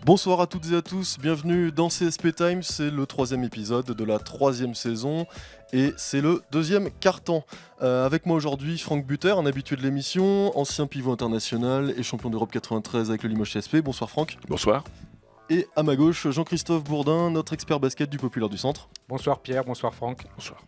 Bonsoir à toutes et à tous, bienvenue dans CSP Time, c'est le 3e épisode de la 3e saison et c'est le 2e quart-temps. Avec moi aujourd'hui Franck Buter, un habitué de l'émission, ancien pivot international et champion d'Europe 93 avec le Limoges CSP. Bonsoir Franck. Bonsoir. Et à ma gauche, Jean-Christophe Bourdin, notre expert basket du Populaire du Centre. Bonsoir Pierre, bonsoir Franck. Bonsoir.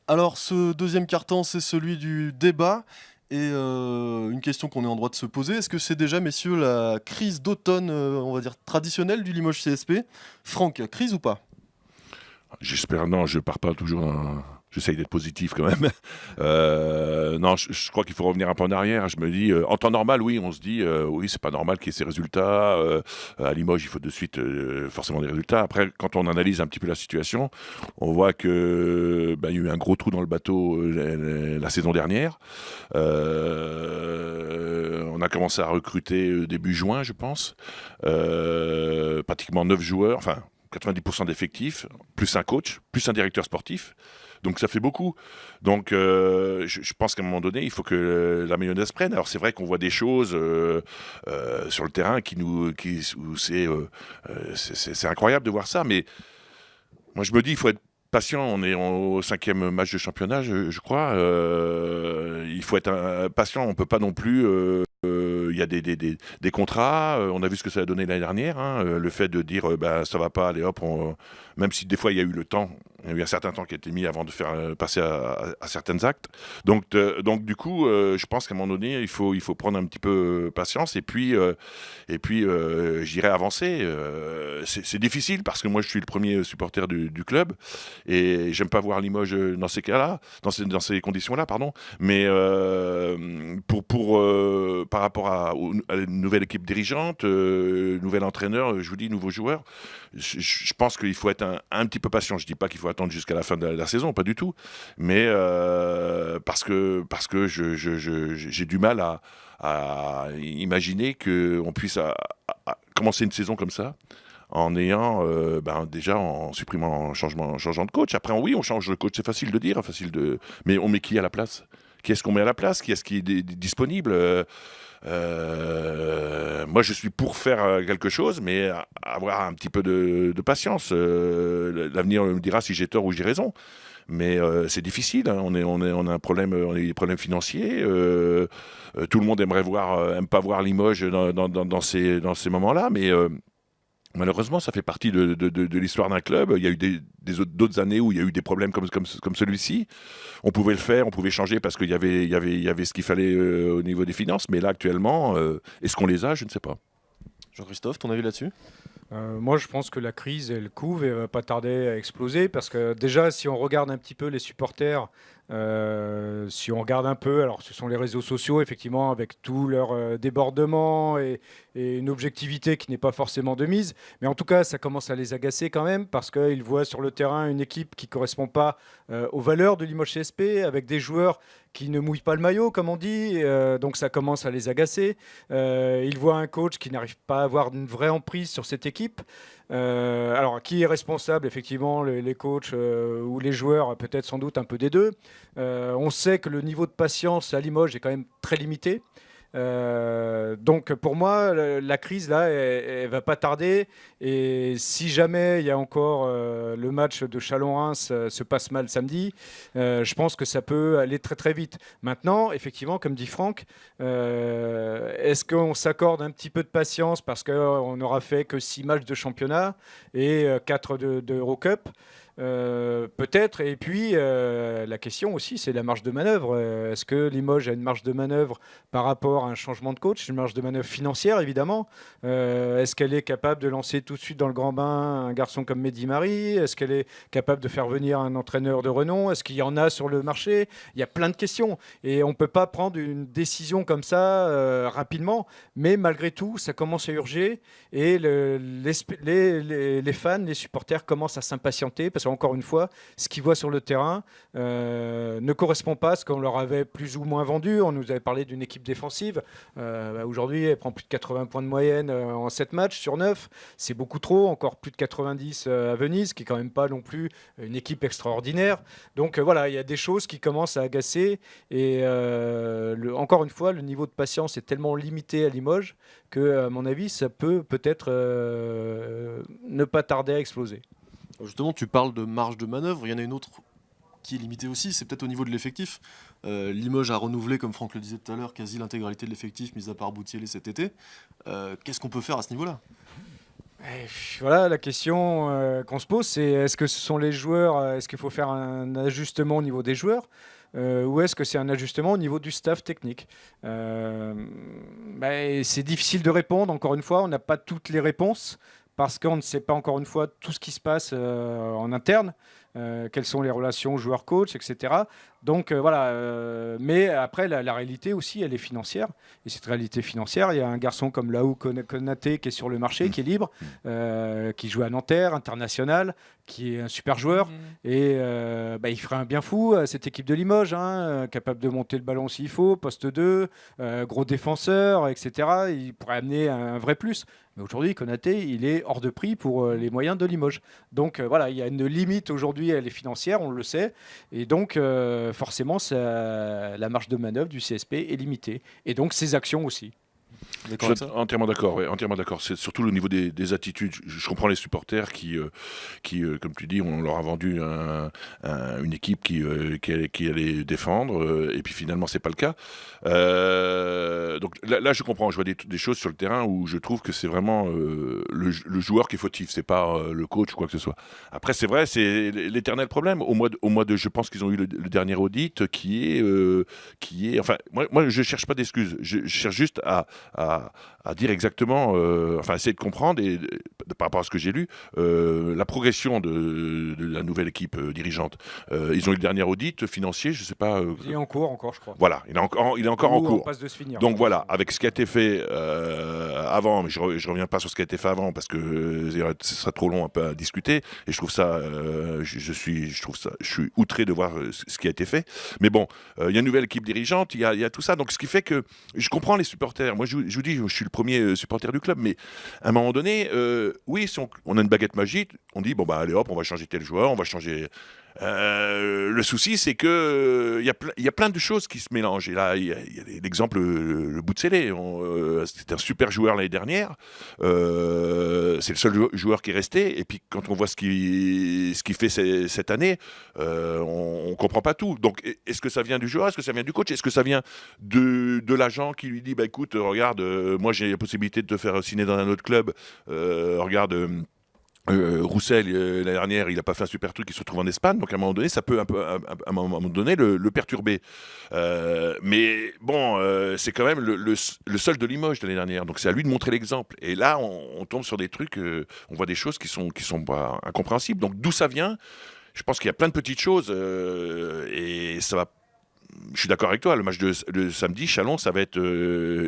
Alors ce 2e quart-temps, c'est celui du débat. Et une question qu'on est en droit de se poser, est-ce que c'est déjà, messieurs, la crise d'automne, on va dire, traditionnelle du Limoges CSP ? Franck, crise ou pas ? J'espère, non, je pars pas toujours J'essaye d'être positif quand même. Non, je crois qu'il faut revenir un peu en arrière. Je me dis, en temps normal, oui, on se dit, oui, c'est pas normal qu'il y ait ces résultats. À Limoges, il faut de suite forcément des résultats. Après, quand on analyse un petit peu la situation, on voit que il y a eu un gros trou dans le bateau la saison dernière. On a commencé à recruter début juin, je pense. Pratiquement 9 joueurs, enfin 90% d'effectifs, plus un coach, plus un directeur sportif. Donc ça fait beaucoup. Donc je pense qu'à un moment donné, il faut que la mayonnaise prenne. Alors c'est vrai qu'on voit des choses sur le terrain où c'est incroyable de voir ça. Mais moi je me dis, il faut être patient. On est au 5e match de championnat, je crois. Il faut être patient. On peut pas non plus. Il y a des contrats. On a vu ce que ça a donné l'année dernière. Le fait de dire ça va pas, allez hop. Même si des fois il y a eu le temps. Il y a eu un certain temps qui a été mis avant de faire passer à certains actes. Donc du coup, je pense qu'à un moment donné, il faut prendre un petit peu patience et puis je dirais avancer. C'est difficile parce que moi, je suis le premier supporter du club et j'aime pas voir Limoges dans ces cas-là, dans ces conditions-là, pardon. Mais par rapport à une nouvelle équipe dirigeante, nouvel entraîneur, je vous dis, nouveaux joueurs, je pense qu'il faut être un petit peu patient. Je dis pas qu'il faut attendre jusqu'à la fin de la saison, pas du tout. Mais parce que j'ai du mal à imaginer qu'on puisse commencer une saison comme ça en ayant déjà en changeant de coach. Après, oui, on change de coach, c'est facile de dire, mais on met qui à la place ? Qui est-ce qu'on met à la place ? Qui est-ce qui est disponible ? Moi, je suis pour faire quelque chose, mais avoir un petit peu de patience. L'avenir me dira si j'ai tort ou j'ai raison. Mais c'est difficile. On a un problème, on a des problèmes financiers. Tout le monde aime pas voir Limoges dans ces moments-là, mais malheureusement, ça fait partie de l'histoire d'un club. Il y a eu d'autres années où il y a eu des problèmes comme celui-ci. On pouvait le faire, on pouvait changer parce qu'il y avait ce qu'il fallait au niveau des finances. Mais là, actuellement, est-ce qu'on les a ? Je ne sais pas. Jean-Christophe, ton avis là-dessus ? Moi, je pense que la crise, elle couve et elle va pas tarder à exploser parce que déjà, si on regarde un petit peu les supporters, si on regarde un peu, alors ce sont les réseaux sociaux, effectivement, avec tous leurs débordements et une objectivité qui n'est pas forcément de mise, mais en tout cas, ça commence à les agacer quand même parce qu'ils voient sur le terrain une équipe qui correspond pas aux valeurs de Limoges CSP, avec des joueurs qui ne mouillent pas le maillot, comme on dit, donc ça commence à les agacer. Ils voient un coach qui n'arrive pas à avoir une vraie emprise sur cette équipe. Alors, qui est responsable ? Effectivement, les coachs ou les joueurs, peut-être sans doute un peu des deux. On sait que le niveau de patience à Limoges est quand même très limité. Donc pour moi, la crise là, elle va pas tarder. Et si jamais il y a encore le match de Châlons-Reims se passe mal samedi, je pense que ça peut aller très très vite. Maintenant, effectivement, comme dit Franck, est-ce qu'on s'accorde un petit peu de patience parce qu'on n'aura fait que 6 matchs de championnat et 4 de Eurocup ? Peut-être. Et puis, la question aussi, c'est la marge de manœuvre. Est-ce que Limoges a une marge de manœuvre par rapport à un changement de coach ? Une marge de manœuvre financière, évidemment. Est-ce qu'elle est capable de lancer tout de suite dans le grand bain un garçon comme Mehdi Mari ? Est-ce qu'elle est capable de faire venir un entraîneur de renom ? Est-ce qu'il y en a sur le marché ? Il y a plein de questions. Et on ne peut pas prendre une décision comme ça rapidement. Mais malgré tout, ça commence à urger. Et les fans, les supporters commencent à s'impatienter parce qu'encore une fois, ce qu'ils voient sur le terrain ne correspond pas à ce qu'on leur avait plus ou moins vendu. On nous avait parlé d'une équipe défensive. Aujourd'hui, elle prend plus de 80 points de moyenne en 7 matchs sur 9. C'est beaucoup trop, encore plus de 90 à Venise, qui est quand même pas non plus une équipe extraordinaire. Donc voilà, il y a des choses qui commencent à agacer. Et encore une fois, le niveau de patience est tellement limité à Limoges que, à mon avis, ça peut-être ne pas tarder à exploser. Justement, tu parles de marge de manœuvre, il y en a une autre qui est limitée aussi, c'est peut-être au niveau de l'effectif. Limoges a renouvelé, comme Franck le disait tout à l'heure, quasi l'intégralité de l'effectif, mis à part Boutielé cet été. Qu'est-ce qu'on peut faire à ce niveau-là ? Voilà, la question qu'on se pose, c'est est-ce que ce sont les joueurs, est-ce qu'il faut faire un ajustement au niveau des joueurs ou est-ce que c'est un ajustement au niveau du staff technique c'est difficile de répondre, encore une fois, on n'a pas toutes les réponses parce qu'on ne sait pas encore une fois tout ce qui se passe en interne, quelles sont les relations joueurs-coach, etc. Donc mais après la réalité aussi elle est financière, et cette réalité financière, il y a un garçon comme Laou Konaté qui est sur le marché, qui est libre, qui joue à Nanterre, international, qui est un super joueur, et il ferait un bien fou à cette équipe de Limoges, capable de monter le ballon s'il faut, poste 2, gros défenseur, etc. Il pourrait amener un vrai plus. Mais aujourd'hui, Konaté, il est hors de prix pour les moyens de Limoges. Donc il y a une limite aujourd'hui, elle est financière, on le sait. Et donc forcément, la marge de manœuvre du CSP est limitée. Et donc ses actions aussi. Je suis entièrement d'accord, ouais, entièrement d'accord. C'est surtout le niveau des attitudes. Je comprends les supporters qui, comme tu dis, on leur a vendu une équipe qui allait défendre, et puis finalement c'est pas le cas. Donc là, je comprends. Je vois des choses sur le terrain où je trouve que c'est vraiment le joueur qui est fautif. C'est pas le coach ou quoi que ce soit. Après, c'est vrai, c'est l'éternel problème. Au mois de, je pense qu'ils ont eu le dernier audit qui est. Enfin, moi, je cherche pas d'excuses. Je cherche juste à dire exactement, essayer de comprendre, et par rapport à ce que j'ai lu, la progression de la nouvelle équipe dirigeante. Ils ont eu le dernier audit financier, je sais pas. Il est en cours encore, je crois. Voilà, il est encore en cours. On passe de se finir. Donc voilà, avec ce qui a été fait avant, mais je reviens pas sur ce qui a été fait avant parce que ce serait trop long un peu à discuter. Et je trouve ça, je suis outré de voir ce qui a été fait. Mais bon, il y a une nouvelle équipe dirigeante, il y a tout ça. Donc ce qui fait que je comprends les supporters. Moi, je vous dis, je suis le premier supporter du club, mais à un moment donné, oui, si on a une baguette magique, on dit bon bah allez hop, on va changer tel joueur, on va changer. Le souci, c'est que il y a plein de choses qui se mélangent. Et là, il y a l'exemple, le Boutselé. C'était un super joueur l'année dernière. C'est le seul joueur qui est resté. Et puis, quand on voit ce qu'il fait cette année, on comprend pas tout. Donc, est-ce que ça vient du joueur? Est-ce que ça vient du coach? Est-ce que ça vient de l'agent qui lui dit bah écoute, regarde, moi j'ai la possibilité de te faire signer dans un autre club. Regarde. Roussel, l'année dernière, il n'a pas fait un super truc, il se retrouve en Espagne, donc à un moment donné, ça peut à un moment donné le perturber. Mais bon, c'est quand même le seul de Limoges de l'année dernière, donc c'est à lui de montrer l'exemple. Et là, on tombe sur des trucs, on voit des choses qui sont pas incompréhensibles. Donc d'où ça vient? Je pense qu'il y a plein de petites choses, et ça va. Je suis d'accord avec toi, le match de samedi, Chalon, ça va être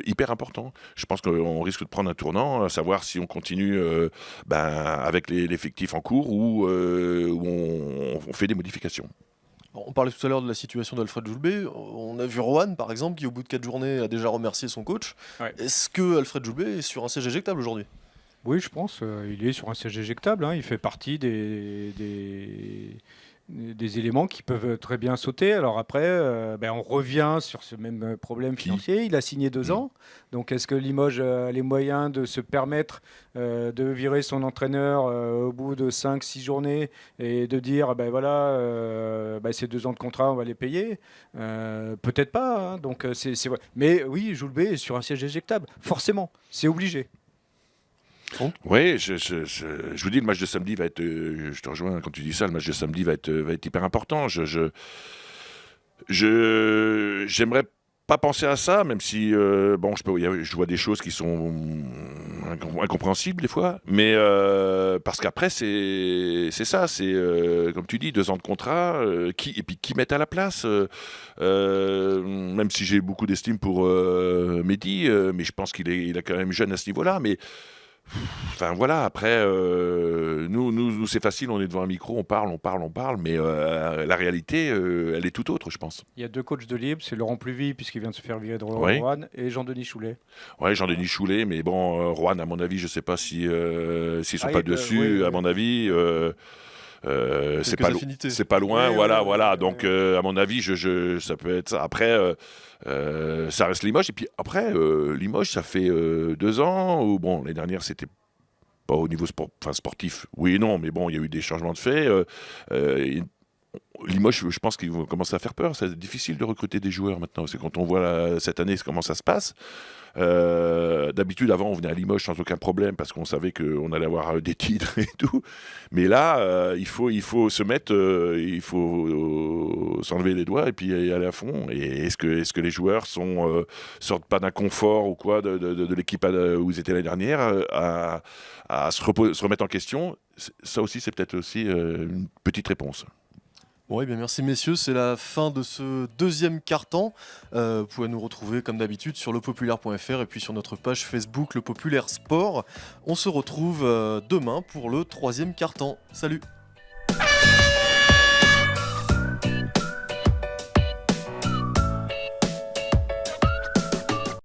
hyper important. Je pense qu'on risque de prendre un tournant, à savoir si on continue avec l'effectif en cours ou on fait des modifications. On parlait tout à l'heure de la situation d'Alfred Joulbé. On a vu Rohan, par exemple, qui au bout de 4 journées a déjà remercié son coach. Ouais. Est-ce que Alfred Joulbé est sur un siège éjectable aujourd'hui ? Oui, je pense. Il est sur un siège éjectable. Il fait partie des éléments qui peuvent très bien sauter. Alors après, on revient sur ce même problème financier. Il a signé 2 ans. Donc est-ce que Limoges a les moyens de se permettre de virer son entraîneur au bout de 5-6 journées et de dire ces 2 ans de contrat, on va les payer? Peut-être pas. Donc, c'est vrai. Mais oui, Joulbé est sur un siège éjectable. Forcément, c'est obligé. Oui, je vous dis, le match de samedi va être. Je te rejoins quand tu dis ça. Le match de samedi va être hyper important. J'aimerais pas penser à ça, même si je vois des choses qui sont incompréhensibles des fois. Mais parce qu'après c'est ça, c'est comme tu dis, 2 ans de contrat, et puis qui mettent à la place. Même si j'ai beaucoup d'estime pour Mehdi, mais je pense qu'il est quand même jeune à ce niveau-là. Mais Enfin voilà, après, nous c'est facile, on est devant un micro, on parle, mais la réalité, elle est tout autre, je pense. Il y a 2 coachs de libre, c'est Laurent Pluvy, puisqu'il vient de se faire virer de Oui. Roanne, et Jean-Denis Choulet. Ouais, Jean-Denis Choulet, mais bon, Roanne, à mon avis, je sais pas si s'ils sont Ah, pas il peut- dessus, oui, à oui. mon avis. C'est Quelques pas, affinités. c'est pas loin, Oui, voilà, oui, voilà. oui, Donc, oui. à mon avis, ça peut être ça. Après, ça reste Limoges. Et puis après, Limoges, ça fait 2 ans. Où, bon, l'année dernière, c'était pas au niveau sportif. Oui et non, mais bon, il y a eu des changements de fait. Limoges, je pense qu'ils vont commencer à faire peur. C'est difficile de recruter des joueurs maintenant. C'est quand on voit cette année comment ça se passe. D'habitude, avant, on venait à Limoges sans aucun problème parce qu'on savait qu'on allait avoir des titres et tout. Mais là, il faut se mettre, il faut s'enlever les doigts et puis aller à fond. Et est-ce que les joueurs sortent pas d'un confort ou quoi de l'équipe où ils étaient l'année dernière à se remettre en question? Ça aussi, c'est peut-être aussi une petite réponse. Bon, bien merci messieurs, c'est la fin de ce deuxième quart-temps. Vous pouvez nous retrouver comme d'habitude sur lepopulaire.fr et puis sur notre page Facebook Le Populaire Sport. On se retrouve demain pour le troisième quart-temps. Salut!